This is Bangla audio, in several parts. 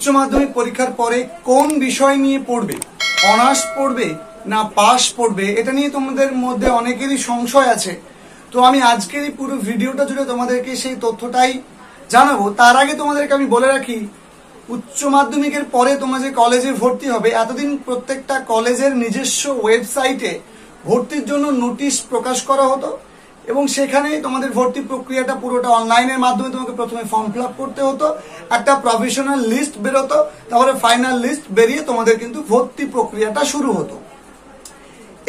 উচ্চ মাধ্যমিক পরীক্ষার পরে কোন বিষয় নিয়ে পড়বে, অনার্স পড়বে না পাস পড়বে, এটা নিয়ে তোমাদের মধ্যে অনেকেরই সংশয় আছে। তো আমি আজকের এই পুরো ভিডিওটা জুড়ে তোমাদেরকে সেই তথ্যটাই জানাবো। তার আগে তোমাদেরকে আমি বলে রাখি, উচ্চ মাধ্যমিকের পরে তোমরা যে কলেজে ভর্তি হবে, এতদিন প্রত্যেকটা কলেজের নিজস্ব ওয়েবসাইটে ভর্তির জন্য নোটিশ প্রকাশ করা হতো এবং সেখানে তোমাদের ভর্তি প্রক্রিয়াটা পুরোটা অনলাইনের মাধ্যমে তোমাকে প্রথমে ফর্ম ফিল আপ করতে হতো, একটা প্রভিশনাল লিস্ট বেরোতো, তারপরে ফাইনাল লিস্ট বেরিয়ে তোমাদের কিন্তু ভর্তি প্রক্রিয়াটা শুরু হতো।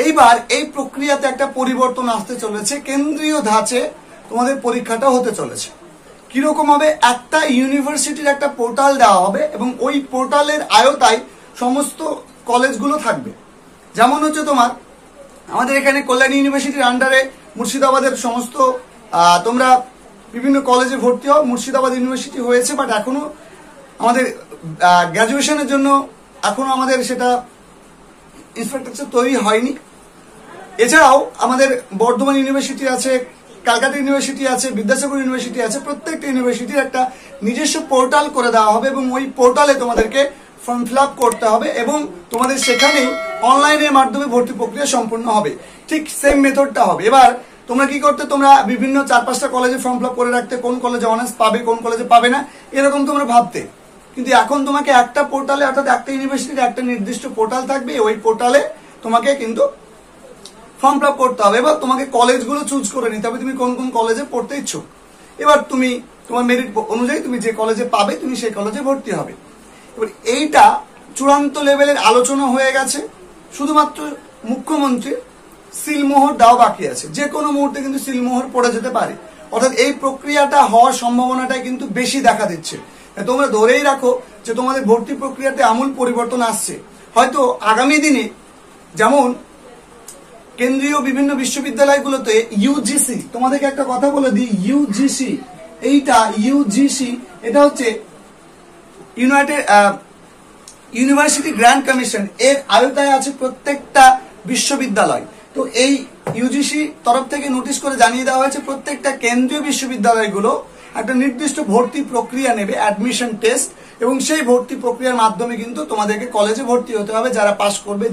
এইবার এই প্রক্রিয়াতে একটা পরিবর্তন আসতে চলেছে, কেন্দ্রীয় ধাঁচে তোমাদের পরীক্ষাটা হতে চলেছে। কিরকম হবে, একটা ইউনিভার্সিটির একটা পোর্টাল দেওয়া হবে এবং ওই পোর্টালের আয়তায় সমস্ত কলেজগুলো থাকবে। যেমন হচ্ছে তোমার আমাদের এখানে কল্যাণী ইউনিভার্সিটির আন্ডারে মুর্শিদাবাদের সমস্ত তোমরা বিভিন্ন কলেজে ভর্তি হও। মুর্শিদাবাদ ইউনিভার্সিটি হয়েছে, বাট এখনো আমাদের গ্র্যাজুয়েশনের জন্য এখনো আমাদের সেটা ইনফ্রাস্ট্রাকচার তৈরি হয়নি। এছাড়াও আমাদের বর্ধমান ইউনিভার্সিটি আছে, ক্যালকাটা ইউনিভার্সিটি আছে, বিদ্যাসাগর ইউনিভার্সিটি আছে। প্রত্যেকটা ইউনিভার্সিটির একটা নিজস্ব পোর্টাল করে দেওয়া হবে এবং ওই পোর্টালে তোমাদেরকে ফর্ম ফিল আপ করতে হবে এবং তোমাদের সেখানেই অনলাইনের মাধ্যমে ভর্তি প্রক্রিয়া সম্পূর্ণ হবে। ঠিক সেম মেথডটা হবে। এবার তোমরা কি করতে, তোমরা বিভিন্ন 4-5টা কলেজে ফর্ম ফিল আপ করে রাখতে, কোন কলেজে অনার্স পাবে কোন কলেজে পাবে না এরকম তোমরা ভাবতে। কিন্তু এখন তোমাকে একটা পোর্টালে, অর্থাৎ একটা ইউনিভার্সিটির একটা নির্দিষ্ট পোর্টাল থাকবে, ওই পোর্টালে তোমাকে কিন্তু ফর্ম ফিল আপ করতে হবে। এবার তোমাকে কলেজগুলো চুজ করে নিতে হবে তুমি কোন কোন কলেজে পড়তে ইচ্ছুক। এবার তুমি তোমার মেরিট অনুযায়ী তুমি যে কলেজে পাবে তুমি সেই কলেজে ভর্তি হবে। এবার এইটা চূড়ান্ত লেভেলের আলোচনা হয়ে গেছে, শুধুমাত্র মুখ্যমন্ত্রীর সিলমোহর দেওয়া বাকি আছে। যে কোনো মুহূর্তে কিন্তু সিলমোহর পড়ে যেতে পারে, অর্থাৎ এই প্রক্রিয়াটা হওয়ার সম্ভাবনাটাই কিন্তু বেশি দেখা দিচ্ছে। তোমরা ধরেই রাখো যে তোমাদের ভর্তি প্রক্রিয়াতে আমূল পরিবর্তন আসছে। হয়তো আগামী দিনে যেমন কেন্দ্রীয় বিভিন্ন বিশ্ববিদ্যালয়গুলোতে ইউজিসি, তোমাদেরকে একটা কথা বলে দিই, ইউজিসি এটা হচ্ছে ইউনিভার্সিটি গ্র্যান্ড কমিশন, এর আওতায় আছে প্রত্যেকটা বিশ্ববিদ্যালয়। তো এই ইউজিসি তরফ থেকে নোটিশ করে জানিয়ে দেওয়া হয়েছে প্রত্যেকটা কেন্দ্রীয় বিশ্ববিদ্যালয়গুলো একটা নির্দিষ্ট ভর্তি প্রক্রিয়া নেবে, অ্যাডমিশন টেস্ট, এবং সেই ভর্তি প্রক্রিয়ার মাধ্যমে কিন্তু তোমাদেরকে কলেজে ভর্তি হতে হবে যারা পাস করবে,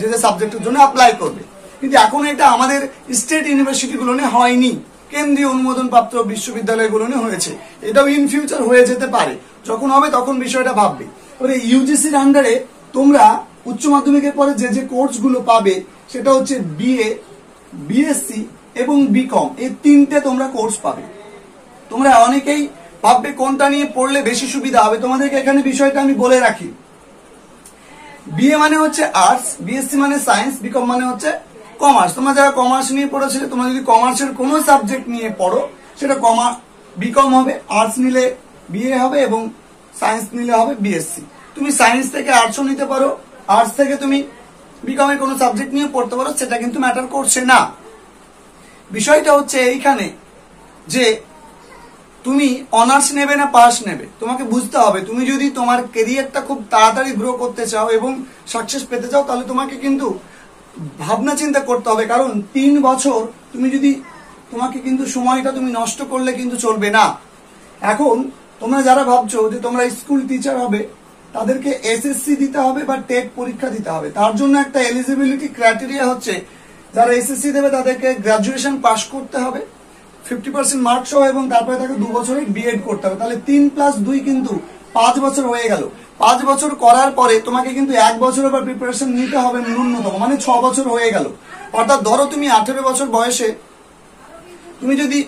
যে সাবজেক্টের জন্য অ্যাপ্লাই করবে। কিন্তু এখন এটা আমাদের স্টেট ইউনিভার্সিটিগুলো নিয়ে হয়নি, কেন্দ্রীয় অনুমোদন প্রাপ্ত বিশ্ববিদ্যালয়গুলো নিয়ে হয়েছে। এটাও ইন ফিউচার হয়ে যেতে পারে, যখন হবে তখন বিষয়টা ভাববে। এবারে ইউজিসির আন্ডারে তোমরা উচ্চ মাধ্যমিকের পরে যে যে কোর্সগুলো পাবে সেটা হচ্ছে বিএ, বিএসসি এবং বিকম, এই তিনটে তোমরা কোর্স পাবে। তোমরা অনেকেই ভাববে কোনটা নিয়ে পড়লে বেশি সুবিধা হবে। তোমাদেরকে এখানে বিষয়টা আমি বলে রাখি, বিএ মানে হচ্ছে আর্টস, বিএসসি মানে সায়েন্স, বিকম মানে হচ্ছে কমার্স। তোমরা যারা কমার্স নিয়ে পড়েছিলে, তোমরা যদি কমার্সের কোনো সাবজেক্ট নিয়ে পড়ো সেটা বিকম হবে, আর্টস নিলে বিএ হবে এবং সায়েন্স নিলে হবে বিএসসি। তুমি সায়েন্স থেকে আর্টসও নিতে পারো, আর্টস থেকে তুমি বিকমের কোনো সাবজেক্ট নিয়ে পড়তে পারো, সেটা কিন্তু ম্যাটার করছে না। বিষয়টা হচ্ছে এইখানে যে তুমি অনার্স নেবে না পাস নেবে, তোমাকে বুঝতে হবে। তুমি যদি তোমার কেরিয়ারটা খুব তাড়াতাড়ি গ্রো করতে চাও এবং সাকসেস পেতে চাও, তাহলে তোমাকে কিন্তু ভাবনা চিন্তা করতে হবে। কারণ 3 বছর তোমাকে কিন্তু সময়টা তুমি নষ্ট করলে কিন্তু চলবে না। এখন তোমরা যারা ভাবছো যে তোমরা স্কুল টিচার হবে, তাদেরকে এসএসসি দিতে হবে বা টেট পরীক্ষা দিতে হবে। তার জন্য একটা এলিজিবিলিটি ক্রাইটেরিয়া হচ্ছে, যারা এসএসসি দেবে তাদেরকে গ্রাজুয়েশন পাস করতে হবে 50% মার্কস সহ, এবং তারপরে তাকে 2 বছরের বিএড করতে হবে। তাহলে 3+2 কিন্তু 5 বছর হয়ে গেল। 5 বছর করার পরে তোমাকে কিন্তু 1 বছর আবার প্রিপারেশন নিতে হবে ন্যূনতম, মানে 6 বছর হয়ে গেল। অর্থাৎ ধরো তুমি 18 বছর বয়সে তুমি যদি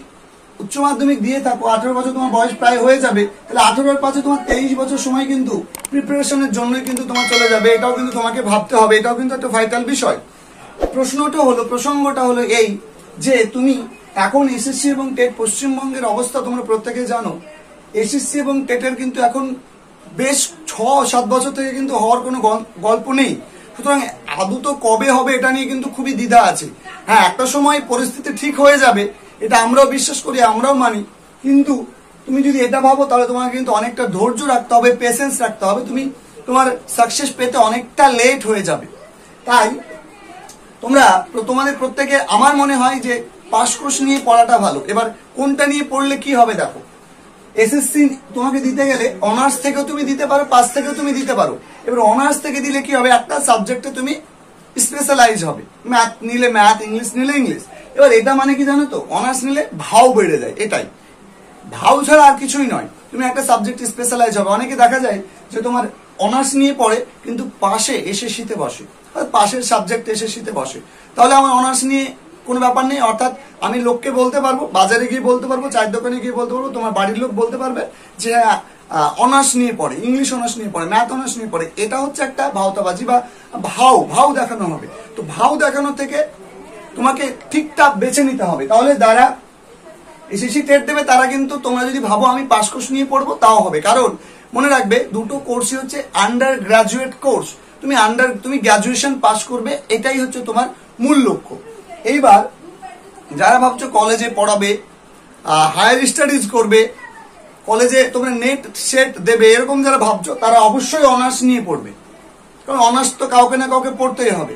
উচ্চ মাধ্যমিক দিয়ে থাকো, 18 বছর তোমার বয়স প্রায় হয়ে যাবে, তাহলে 18-এর পাশে তোমার 23 বছর সময় কিন্তু প্রিপারেশনের জন্যই কিন্তু তোমার চলে যাবে। এটাও কিন্তু তোমাকে ভাবতে হবে, এটাও কিন্তু একটা ভাইটাল বিষয়। প্রসঙ্গটা হলো এই যে তুমি এখন এসএসসি এবং টেট, পশ্চিমবঙ্গের অবস্থা তোমরা প্রত্যেকে জানো, এসএসসি এবং টেটের কিন্তু এখন বেশ 6-7 বছর থেকে কিন্তু হওয়ার কোনো গল্প নেই। সুতরাং আদৌ কবে হবে এটা নিয়ে কিন্তু খুবই দ্বিধা আছে। হ্যাঁ, একটা সময় পরিস্থিতি ঠিক হয়ে যাবে, এটা আমরাও বিশ্বাস করি, আমরাও মানি। কিন্তু তুমি যদি এটা ভাবো তাহলে তোমাকে কিন্তু অনেকটা ধৈর্য রাখতে হবে, পেশেন্স রাখতে হবে। তোমার সাকসেস পেতে অনেকটা লেট হয়ে যাবে। তাই তোমাদের প্রত্যেকে, আমার মনে হয় যে পাস কোর্স নিয়ে পড়াটা ভালো। এবার কোনটা নিয়ে পড়লে কি হবে দেখো, এসএসসি তোমাকে দিতে গেলে অনার্স থেকেও তুমি দিতে পারো, পাস থেকেও তুমি দিতে পারো। এবার অনার্স থেকে দিলে কি হবে, একটা সাবজেক্টে তুমি স্পেশালাইজ হবে, ম্যাথ নিলে ম্যাথ, ইংলিশ নিলে ইংলিশ। এবার এটা মানে কি জানো তো, অনার্স নিলে ভাও বেড়ে যায়, এটাই ভাও ছাড়া আর কিছুই নয়। তুমি একটা সাবজেক্ট স্পেশালাইজ হবে। অনেকে দেখা যায় যে তোমার অনার্স নিয়ে পড়ে কিন্তু পাশে এসএসসিতে বসে, পাশের সাবজেক্ট এসএসসিতে বসে, তাহলে আমার অনার্স নিয়ে কোনো ব্যাপার নেই। অর্থাৎ আমি লোককে বলতে পারবো, বাজারে গিয়ে বলতে পারবো, চায়ের দোকানে গিয়ে বলতে পারবো, তোমার বাড়ির লোক বলতে পারবে যে হ্যাঁ অনার্স নিয়ে পড়ে, ইংলিশ অনার্স নিয়ে পড়ে, ম্যাথ অনার্স নিয়ে পড়ে। এটা হচ্ছে একটা ভাওতাবাজি বা ভাও দেখানো হবে। তো ভাও দেখানো থেকে তোমাকে ঠিকঠাক বেছে নিতে হবে। তাহলে যারা এসএসসি টেট দেবে তারা কিন্তু, তোমরা যদি ভাবো আমি পাস কোর্স নিয়ে পড়বো তাও হবে। কারণ মনে রাখবে দুটো কোর্সই হচ্ছে আন্ডার গ্রাজুয়েট কোর্স। তুমি গ্রাজুয়েশন পাস করবে, এটাই হচ্ছে তোমার মূল লক্ষ্য। এইবার যারা ভাবছো কলেজে পড়াবে, হায়ার স্টাডিজ করবে, কলেজে তোমরা নেট সেট দেবে, এরকম যারা ভাবছো তারা অবশ্যই অনার্স নিয়ে পড়বে, কারণ অনার্স তো কাউকে না কাউকে পড়তেই হবে।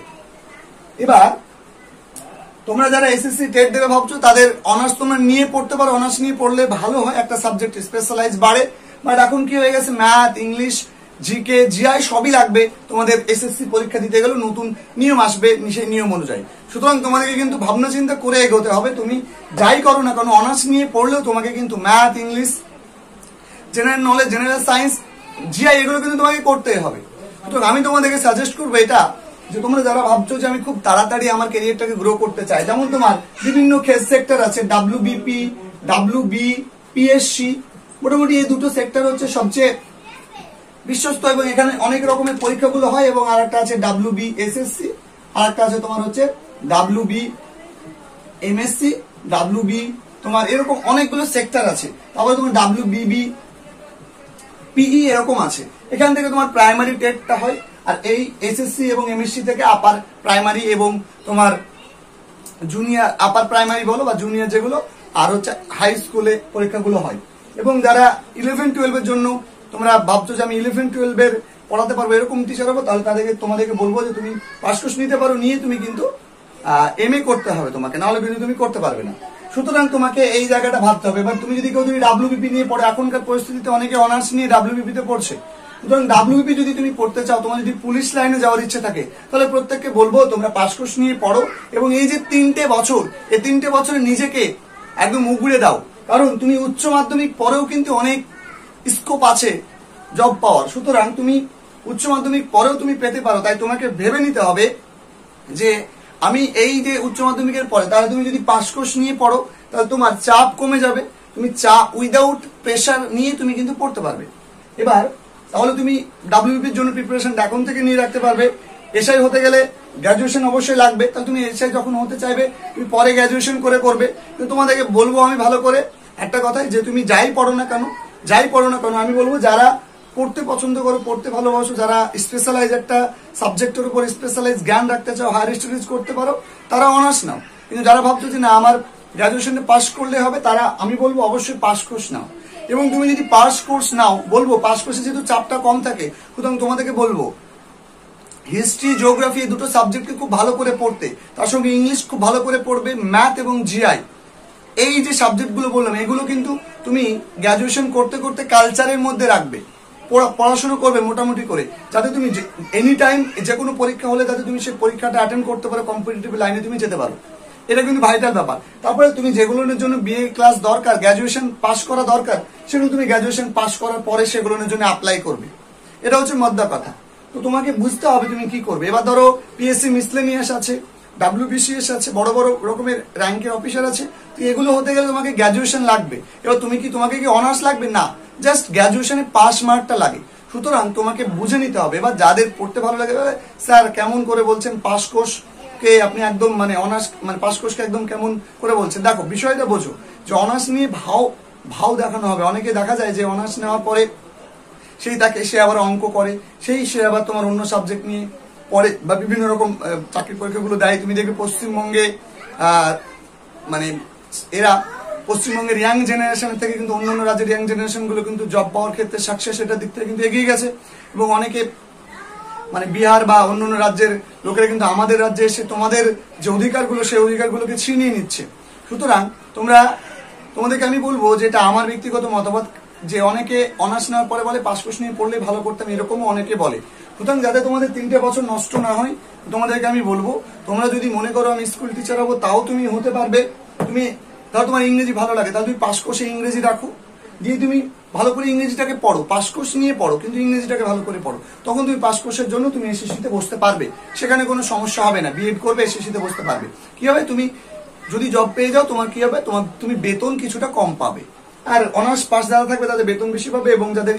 এবার তোমরা যারা এসএসসি টেট দেবে ভাবছো তাদের অনার্স তোমরা নিয়ে পড়তে পারো, অনার্স নিয়ে পড়লে ভালো হয়, একটা সাবজেক্ট স্পেশালাইজ বাড়ে। বাট এখন কি হয়ে গেছে, ম্যাথ, ইংলিশ, জিকে, জিআই সবই লাগবে তোমাদের এসএসসি পরীক্ষা দিতে গেলে, নতুন নিয়ম আসবে সেই নিয়ম অনুযায়ী। সুতরাং তোমাদেরকে কিন্তু ভাবনা চিন্তা করে এগোতে হবে। তুমি যাই করো না কারণ অনার্স নিয়ে পড়লেও তোমাকে কিন্তু math, English, general knowledge, general science, GI এগুলো কিন্তু তোমাকে করতেই হবে। সুতরাং আমি তোমাদেরকে সাজেস্ট করবো এটা, যে তোমরা যারা ভাবছো যে আমি খুব তাড়াতাড়ি আমার ক্যারিয়ারটাকে গ্রো করতে চাই, যেমন তোমার বিভিন্ন সেক্টর আছে, ডাব্লিউবিপি, ডাব্লিউবি, পিএসসি, মোটামুটি এই দুটো সেক্টর হচ্ছে সবচেয়ে বিশ্বস্ত এবং এখানে অনেক রকমের পরীক্ষাগুলো হয়। এবং আর একটা আছে ডাব্লিউবি এসএসসি, আর একটা আছে তোমার হচ্ছে ডাব্লিউবি এমএসসি, ডাব্লিউবি, তোমার এরকম অনেকগুলো সেক্টর আছে। তারপরে তোমার ডাব্লিউবিবি, পিই এরকম আছে। এখান থেকে তোমার প্রাইমারি টেটটা হয়, আর এই এসএসসি এবং এমএসসি থেকে আপার প্রাইমারি এবং তোমার জুনিয়র, আপার প্রাইমারি বলো বা জুনিয়র যেগুলো, আর হচ্ছে হাই স্কুলে পরীক্ষাগুলো হয়। এবং যারা 11-12 এর জন্য তোমরা ভাবছো যে আমি 11-12 পড়াতে পারবো, এরকম টিচার হবো, তাহলে তোমাদেরকে বলবো যে তুমি পাস কোর্স নিতে পারো, নিয়ে তুমি কিন্তু এমএ করতে হবে তোমাকে, নাহলে কিন্তু তুমি করতে পারবে না। সুতরাং তোমাকে এই জায়গাটা ভাবতে হবে। এবার তুমি যদি কেউ যদি ডাব্লিউবিপি নিয়ে পড়ে, এখনকার পরিস্থিতিতে অনেকে অনার্স নিয়ে ডাব্লিউবিপি তে পড়ছে, সুতরাং ডাব্লিউবিপি যদি তুমি পড়তে চাও, তোমার যদি পুলিশ লাইনে যাওয়ার ইচ্ছে থাকে, তাহলে প্রত্যেককে বলবো তোমরা পাস কোর্স নিয়ে পড়ো এবং এই যে 3টে বছর, এই 3টে বছরে নিজেকে একদম উগড়ে দাও। কারণ তুমি উচ্চ মাধ্যমিক পরেও কিন্তু অনেক স্কোপ আছে জব পাওয়ার। সুতরাং তুমি উচ্চ মাধ্যমিক পরেও তুমি পেতে পারো। তাই তোমাকে ভেবে নিতে হবে যে আমি এই যে উচ্চ মাধ্যমিকের পরে, তাহলে তুমি যদি পাস কোর্স নিয়ে পড়ো তাহলে তোমার চাপ কমে যাবে, তুমি উইদাউট প্রেশার নিয়ে তুমি কিন্তু পড়তে পারবে। এবার তাহলে তুমি ডাব্লিউবিপির জন্য প্রিপারেশনটা এখন থেকে নিয়ে রাখতে পারবে। এসআই হতে গেলে গ্রাজুয়েশন অবশ্যই লাগবে, তাহলে তুমি এসআই যখন হতে চাইবে তুমি পরে গ্রাজুয়েশন করে করবে। কিন্তু তোমাদেরকে বলবো আমি ভালো করে একটা কথাই, যে তুমি যাই পড়ো না কেন আমি বলবো যারা পড়তে পছন্দ করো, পড়তে ভালোবাসো, যারা স্পেশালাইজ একটা সাবজেক্টের উপর স্পেশালাইজ জ্ঞান রাখতে চাও, হায়ার স্টাডিজ করতে পারো, তারা অনার্স নাও। কিন্তু যারা ভাবছো যে না আমার গ্রাজুয়েশনে পাস করলে হবে, তারা আমি বলবো অবশ্যই পাস কোর্স নাও। এবং তুমি যদি পাস কোর্স নাও, বলবো পাস কোর্সে যেহেতু চাপটা কম থাকে, সুতরাং তোমাদেরকে বলবো হিস্ট্রি, জিওগ্রাফি এই দুটো সাবজেক্টকে খুব ভালো করে পড়তে, তার সঙ্গে ইংলিশ খুব ভালো করে পড়বে, ম্যাথ এবং জিআই, এই যে সাবজেক্টগুলো বললাম এগুলো কিন্তু তুমি গ্রাজুয়েশন করতে করতে কালচারের মধ্যে রাখবে, পড়াশোনা করবে মোটামুটি করে, যাতে তুমি এনি টাইম যে কোনো পরীক্ষা হলে যাতে তুমি সেই পরীক্ষাটা অ্যাটেন্ড করতে পারো, কম্পিটিটিভ লাইনে তুমি যেতে পারো। এটা কিন্তু ভাইটাল ব্যাপার। তারপরে তুমি যেগুলোর জন্য বিএ ক্লাস দরকার, গ্রাজুয়েশন পাস করা দরকার, সেগুলো তুমি গ্রাজুয়েশন পাস করার পরে সেগুলোর জন্য অ্যাপ্লাই করবে। এটা হচ্ছে মধ্যা কথা। তো তোমাকে বুঝতে হবে তুমি কি করবে। এবার ধরো পিএসসি মিসলেনিয়াস আছে, ডাব্লিউবিসিএস আছে, বড় বড় রকমের র্যাঙ্কের অফিসার আছে, তো এগুলো হতে গেলে তোমাকে গ্রাজুয়েশন লাগবে। এবার তোমাকে কি অনার্স লাগবে না, জাস্ট গ্রাজুয়েশনে পাস মার্কটা লাগে। সুতরাং তোমাকে বুঝে নিতে হবে। এবার যাদের পড়তে ভালো লাগে, স্যার কেমন করে বলছেন পাস কোর্স কে আপনি একদম মানে অনার্স মানে পাস কোর্সকে একদম কেমন করে বলছেন। দেখো বিষয়টা বোঝো যে অনার্স নিয়ে ভাও দেখানো হবে। অনেকে দেখা যায় যে অনার্স নেওয়ার পরে সে আবার অঙ্ক করে, সে আবার তোমার অন্য সাবজেক্ট নিয়ে পড়ে বা বিভিন্ন রকম চাকরির পরীক্ষাগুলো দেয়। তুমি দেখবে পশ্চিমবঙ্গে মানে এরা পশ্চিমবঙ্গের ইয়াং জেনারেশন থেকে কিন্তু অন্যান্য রাজ্যের ইয়াং জেনারেশন গুলো কিন্তু জব পাওয়ার ক্ষেত্রে সাকসেস এটার দিক থেকে কিন্তু এগিয়ে গেছে। এবং অনেকে মানে বিহার বা অন্যান্য রাজ্যের লোকেরা কিন্তু আমাদের রাজ্যে এসে তোমাদের যে অধিকারগুলো সেই অধিকারগুলোকে ছিনিয়ে নিচ্ছে। সুতরাং তোমাদেরকে আমি বলবো যে এটা আমার ব্যক্তিগত মতামত, যে অনেকে অনার্স নেওয়ার পরে বলে পাস কোর্স নিয়ে পড়লে ভালো করতাম, এরকমও অনেকে বলে। সুতরাং যাতে তোমাদের 3টে বছর নষ্ট না হয়, তোমাদেরকে আমি বলবো, তোমরা যদি মনে করো আমি স্কুল টিচার হবো, তাও তুমি হতে পারবে। তুমি ধরো তোমার ইংরেজি ভালো লাগে, তাহলে তুমি পাস কোর্সে ইংরেজি রাখো, দিয়ে তুমি ভালো করে ইংরেজিটাকে পড়ো, পাস কোর্স নিয়ে পড়ো কিন্তু ইংরেজিটাকে ভালো করে পড়ো, তখন তুমি পাস কোর্সের জন্য তুমি এসএসসিতে বসতে পারবে, সেখানে কোনো সমস্যা হবে না। বিএড করবে, এসএসসিতে বসতে পারবে। কি হবে, তুমি যদি জব পেয়ে যাও তোমার কি হবে, তুমি বেতন কিছুটা কম পাবে। আর অনার্স পাস যারা থাকবে তাদের বেতন বেশি পাবে, এবং যাদের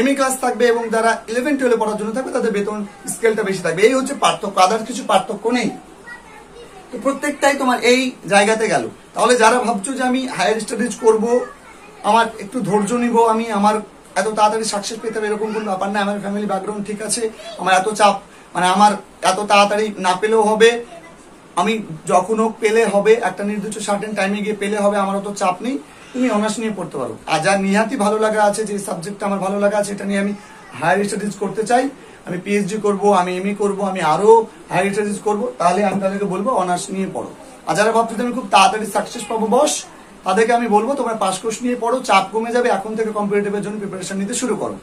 এমএ ক্লাস থাকবে এবং যারা 11-12 পড়ার জন্য থাকবে তাদের বেতন স্কেলটা বেশি থাকবে। এই হচ্ছে পার্থক্য, আদার কিছু পার্থক্য নেই। তো প্রত্যেকটাই তোমার এই জায়গাতে গেল। তাহলে যারা ভাবছো যে আমি হায়ার স্টাডিজ করব, আমার একটু ধৈর্য নিব, আমি আমার এত তাড়াতাড়ি সাকসেস পেতে হবে এরকম কোনো ব্যাপার না। আমার ফ্যামিলি ব্যাকগ্রাউন্ড ঠিক আছে, আমার এত চাপ, মানে আমার এত তাড়াতাড়ি না পেলেও হবে, আমি যখন হোক পেলে হবে, একটা নির্দিষ্ট সার্টেন টাইমে গিয়ে পেলে হবে, আমার অত চাপ নেই। তুমি অনার্স নিয়ে পড়তে পারো। আর যার নিহাতি ভালো লাগা আছে, যে সাবজেক্টটা আমার ভালো লাগা আছে, এটা নিয়ে আমি হায়ার স্টাডিজ করতে চাই, আমি পিএইচডি করব, আমি এমএ করব, আমি আরো হায়ার স্টাডিজ করব, তাহলে আমি তাদেরকে বলবো অনার্স নিয়ে পড়ো। আর যারা ভাবছো আমি খুব তাড়াতাড়ি সাকসেস পাবো বস, তাদেরকে আমি বলবো তোমরা পাস কোর্স নিয়ে পড়ো, চাপ কমে যাবে, এখন থেকে কম্পিটিটিভের জন্য প্রিপারেশন নিতে শুরু করো।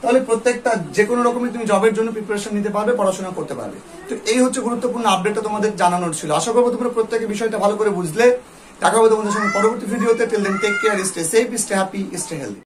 তাহলে প্রত্যেকটা যে কোনো রকমের তুমি জবের জন্য প্রিপারেশন নিতে পারবে, পড়াশোনা করতে পারবে। তো এই হচ্ছে গুরুত্বপূর্ণ আপডেটটা তোমাদের জানানোর ছিল। আশা করবো তোমরা প্রত্যেকে বিষয়টা ভালো করে বুঝলে। দেখা হবে তোমাদের সঙ্গে পরবর্তী ভিডিওতে। Till then take care, stay safe, stay happy, stay healthy.